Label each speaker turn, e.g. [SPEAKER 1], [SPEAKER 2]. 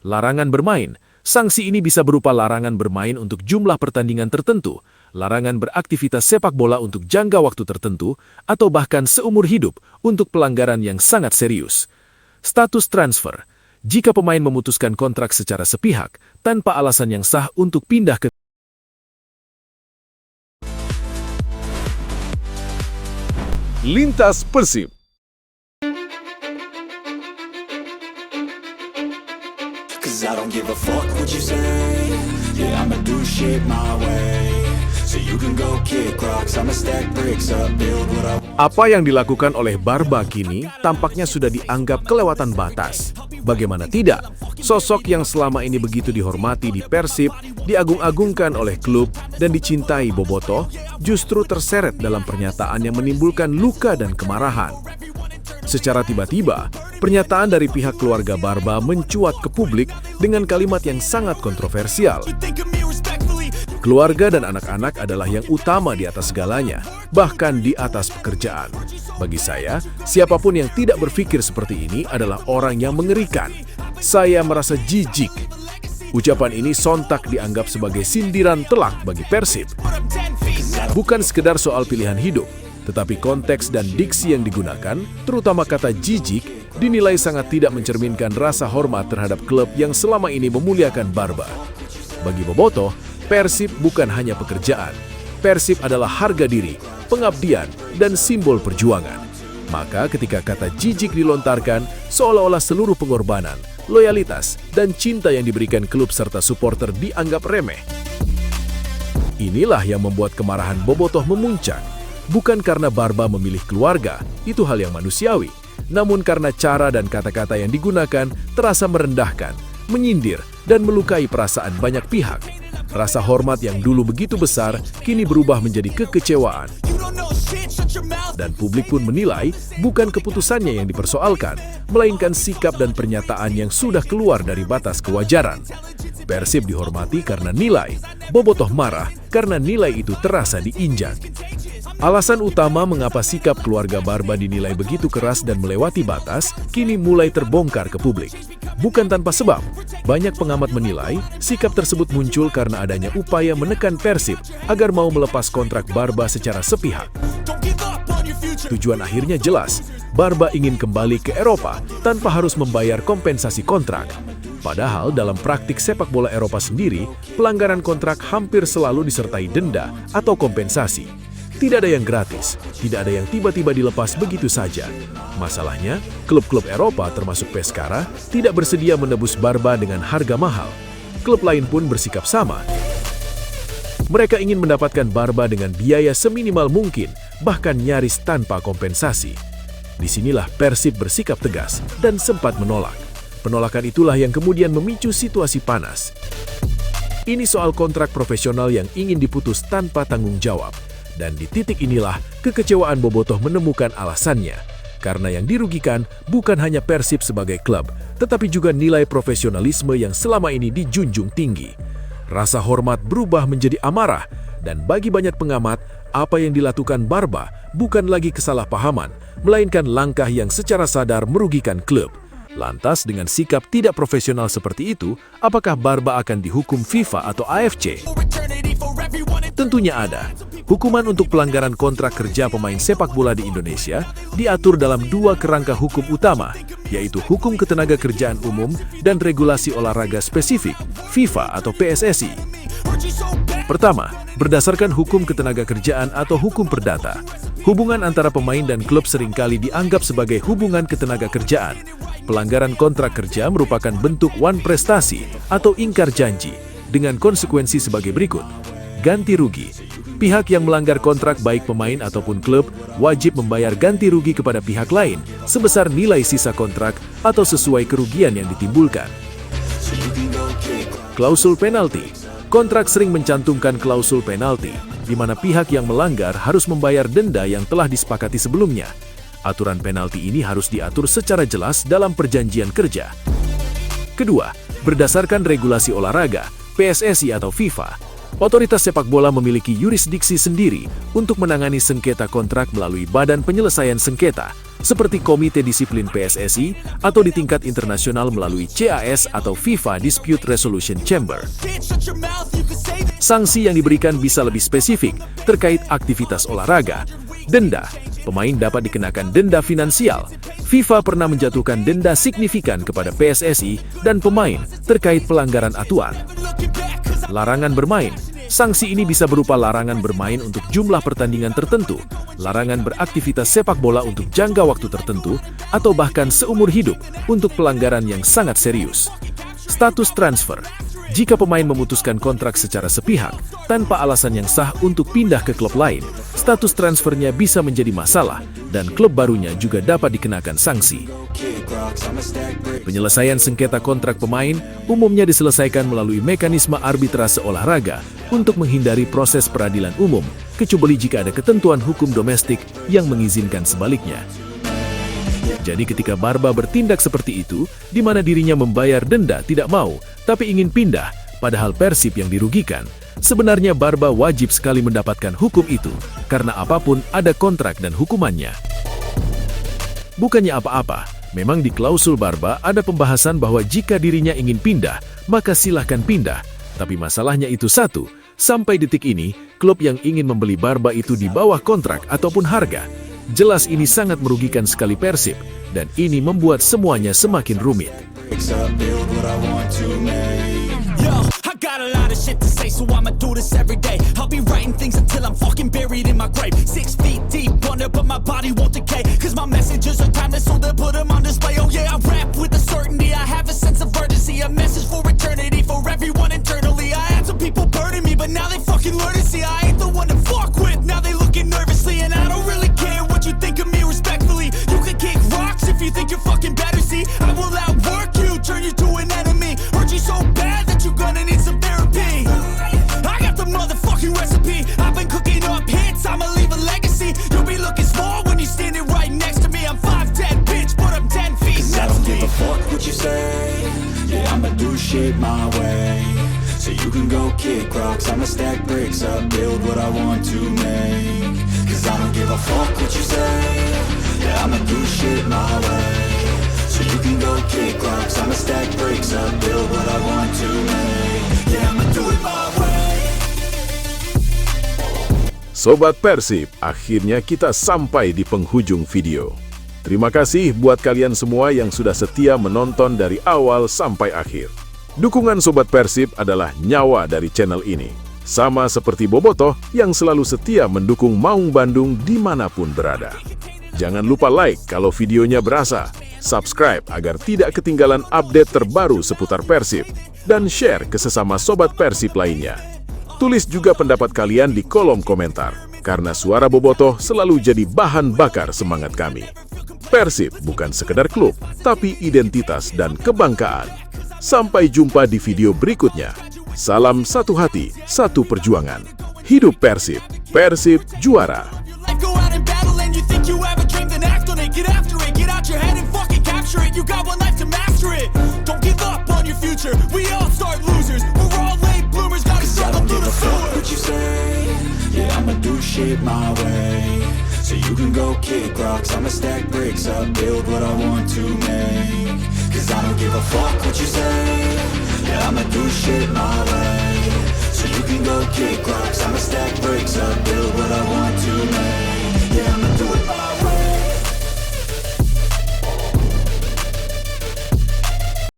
[SPEAKER 1] Larangan bermain. Sanksi ini bisa berupa larangan bermain untuk jumlah pertandingan tertentu, larangan beraktivitas sepak bola untuk jangka waktu tertentu, atau bahkan seumur hidup untuk pelanggaran yang sangat serius. Status transfer. Jika pemain memutuskan kontrak secara sepihak, tanpa alasan yang sah untuk pindah ke
[SPEAKER 2] Lintas Persib.
[SPEAKER 3] I don't give a fuck what you say. Yeah, I'ma do shit my way. So you can go kick rocks, I'ma stack bricks up, build what I want.
[SPEAKER 1] Apa yang dilakukan oleh Barba kini tampaknya sudah dianggap kelewatan batas. Bagaimana tidak? Sosok yang selama ini begitu dihormati di Persib, diagung-agungkan oleh klub, dan dicintai Bobotoh, justru terseret dalam pernyataan yang menimbulkan luka dan kemarahan. Secara tiba-tiba, pernyataan dari pihak keluarga Barba mencuat ke publik dengan kalimat yang sangat kontroversial. Keluarga dan anak-anak adalah yang utama di atas segalanya, bahkan di atas pekerjaan. Bagi saya, siapapun yang tidak berpikir seperti ini adalah orang yang mengerikan. Saya merasa jijik. Ucapan ini sontak dianggap sebagai sindiran telak bagi Persib. Bukan sekedar soal pilihan hidup, tetapi konteks dan diksi yang digunakan, terutama kata jijik, dinilai sangat tidak mencerminkan rasa hormat terhadap klub yang selama ini memuliakan Barba. Bagi Bobotoh, Persib bukan hanya pekerjaan. Persib adalah harga diri, pengabdian, dan simbol perjuangan. Maka ketika kata jijik dilontarkan, seolah-olah seluruh pengorbanan, loyalitas, dan cinta yang diberikan klub serta supporter dianggap remeh. Inilah yang membuat kemarahan Bobotoh memuncak. Bukan karena Barba memilih keluarga, itu hal yang manusiawi. Namun karena cara dan kata-kata yang digunakan terasa merendahkan, menyindir, dan melukai perasaan banyak pihak. Rasa hormat yang dulu begitu besar, kini berubah menjadi kekecewaan. Dan publik pun menilai bukan keputusannya yang dipersoalkan, melainkan sikap dan pernyataan yang sudah keluar dari batas kewajaran. Persib dihormati karena nilai, Bobotoh marah karena nilai itu terasa diinjak. Alasan utama mengapa sikap keluarga Barba dinilai begitu keras dan melewati batas, kini mulai terbongkar ke publik. Bukan tanpa sebab, banyak pengamat menilai sikap tersebut muncul karena adanya upaya menekan Persib agar mau melepas kontrak Barba secara sepihak. Tujuan akhirnya jelas, Barba ingin kembali ke Eropa tanpa harus membayar kompensasi kontrak. Padahal dalam praktik sepak bola Eropa sendiri, pelanggaran kontrak hampir selalu disertai denda atau kompensasi. Tidak ada yang gratis, tidak ada yang tiba-tiba dilepas begitu saja. Masalahnya, klub-klub Eropa termasuk Pescara tidak bersedia menebus Barba dengan harga mahal. Klub lain pun bersikap sama. Mereka ingin mendapatkan Barba dengan biaya seminimal mungkin, bahkan nyaris tanpa kompensasi. Disinilah Persib bersikap tegas dan sempat menolak. Penolakan itulah yang kemudian memicu situasi panas. Ini soal kontrak profesional yang ingin diputus tanpa tanggung jawab. Dan di titik inilah kekecewaan Bobotoh menemukan alasannya. Karena yang dirugikan bukan hanya Persib sebagai klub, tetapi juga nilai profesionalisme yang selama ini dijunjung tinggi. Rasa hormat berubah menjadi amarah, dan bagi banyak pengamat, apa yang dilakukan Barba bukan lagi kesalahpahaman, melainkan langkah yang secara sadar merugikan klub. Lantas dengan sikap tidak profesional seperti itu, apakah Barba akan dihukum FIFA atau AFC? Tentunya ada. Hukuman untuk pelanggaran kontrak kerja pemain sepak bola di Indonesia diatur dalam dua kerangka hukum utama, yaitu Hukum Ketenagakerjaan Umum dan Regulasi Olahraga Spesifik, FIFA atau PSSI. Pertama, berdasarkan Hukum Ketenagakerjaan atau Hukum Perdata, hubungan antara pemain dan klub seringkali dianggap sebagai hubungan ketenagakerjaan. Pelanggaran kontrak kerja merupakan bentuk wan prestasi atau ingkar janji, dengan konsekuensi sebagai berikut. Ganti rugi. Pihak yang melanggar kontrak baik pemain ataupun klub wajib membayar ganti rugi kepada pihak lain sebesar nilai sisa kontrak atau sesuai kerugian yang ditimbulkan. Klausul penalti. Kontrak sering mencantumkan klausul penalti, di mana pihak yang melanggar harus membayar denda yang telah disepakati sebelumnya. Aturan penalti ini harus diatur secara jelas dalam perjanjian kerja. Kedua, berdasarkan regulasi olahraga, PSSI atau FIFA, otoritas sepak bola memiliki yurisdiksi sendiri untuk menangani sengketa kontrak melalui Badan Penyelesaian Sengketa seperti Komite Disiplin PSSI atau di tingkat internasional melalui CAS atau FIFA Dispute Resolution Chamber. Sanksi yang diberikan bisa lebih spesifik terkait aktivitas olahraga. Denda, pemain dapat dikenakan denda finansial. FIFA pernah menjatuhkan denda signifikan kepada PSSI dan pemain terkait pelanggaran aturan. Larangan bermain. Sanksi ini bisa berupa larangan bermain untuk jumlah pertandingan tertentu, larangan beraktivitas sepak bola untuk jangka waktu tertentu, atau bahkan seumur hidup untuk pelanggaran yang sangat serius. Status transfer. Jika pemain memutuskan kontrak secara sepihak, tanpa alasan yang sah untuk pindah ke klub lain, status transfernya bisa menjadi masalah, dan klub barunya juga dapat dikenakan sanksi. Penyelesaian sengketa kontrak pemain umumnya diselesaikan melalui mekanisme arbitrase olahraga untuk menghindari proses peradilan umum, kecuali jika ada ketentuan hukum domestik yang mengizinkan sebaliknya. Jadi ketika Barba bertindak seperti itu, di mana dirinya membayar denda tidak mau, tapi ingin pindah, padahal Persib yang dirugikan, sebenarnya Barba wajib sekali mendapatkan hukum itu, karena apapun ada kontrak dan hukumannya. Bukannya apa-apa, memang di klausul Barba ada pembahasan bahwa jika dirinya ingin pindah, maka silahkan pindah. Tapi masalahnya itu satu, sampai detik ini, klub yang ingin membeli Barba itu di bawah kontrak ataupun harga. Jelas ini sangat merugikan sekali Persib, dan ini membuat semuanya semakin rumit.
[SPEAKER 2] I got a lot of shit to say, so I'ma do this every day. I'll be writing things until I'm fucking buried in my grave. 6 feet deep under, but my body won't decay. Cause my messages are timeless, so they'll put them on display. Oh yeah, I rap with a certainty, I have a sense of urgency. A message for eternity, for everyone internally. I had some people burning me, but now they fucking learn to see I ain't the one to fuck with. Now they looking nervously, and I don't really care what you think of me respectfully. You can kick rocks if you think you're fucking better, see I will outwork you, turn you to an enemy. Hurt you so bad that you're gonna need some therapy. I got the motherfucking recipe. I've been cooking up hits, I'ma leave a legacy. You'll be looking small when you're standing right next to me. I'm 5'10", bitch, but I'm 10 feet
[SPEAKER 3] Cause I
[SPEAKER 2] next
[SPEAKER 3] don't
[SPEAKER 2] to me.
[SPEAKER 3] give a fuck what you say. Yeah, I'ma do shit my way. So you can go kick rocks, I'ma stack bricks up, build what I want to make. Cause I don't give a fuck what you say. Yeah, I'ma do shit my way. So you can go kick rocks, I'ma stack bricks up, build what I want to make. Yeah, I'ma do it my way.
[SPEAKER 1] Sobat Persib, akhirnya kita sampai di penghujung video. Terima kasih buat kalian semua yang sudah setia menonton dari awal sampai akhir. Dukungan Sobat Persib adalah nyawa dari channel ini. Sama seperti Bobotoh yang selalu setia mendukung Maung Bandung dimanapun berada. Jangan lupa like kalau videonya berasa, subscribe agar tidak ketinggalan update terbaru seputar Persib, dan share ke sesama Sobat Persib lainnya. Tulis juga pendapat kalian di kolom komentar, karena suara Bobotoh selalu jadi bahan bakar semangat kami. Persib bukan sekedar klub, tapi identitas dan kebanggaan. Sampai jumpa di video berikutnya. Salam satu hati, satu perjuangan. Hidup Persib, Persib juara.
[SPEAKER 2] Go out and battle, and you think you have a dream, then act on it. Get after it, get out your head and fucking capture it. You got one life to master it. Don't give up on your future. We all start losers. We're all late bloomers. Gotta
[SPEAKER 3] Cause I
[SPEAKER 2] struggle
[SPEAKER 3] don't
[SPEAKER 2] through
[SPEAKER 3] give
[SPEAKER 2] the
[SPEAKER 3] a fuck
[SPEAKER 2] sewer.
[SPEAKER 3] what you say. Yeah, I'ma do shit my way. So you can go kick rocks, I'ma stack bricks up, build what I want to make. Cause I don't give a fuck what you say. Yeah, I'ma do shit my way. So you can go kick rocks, I'ma stack bricks up, build what I want to make. Yeah, I'ma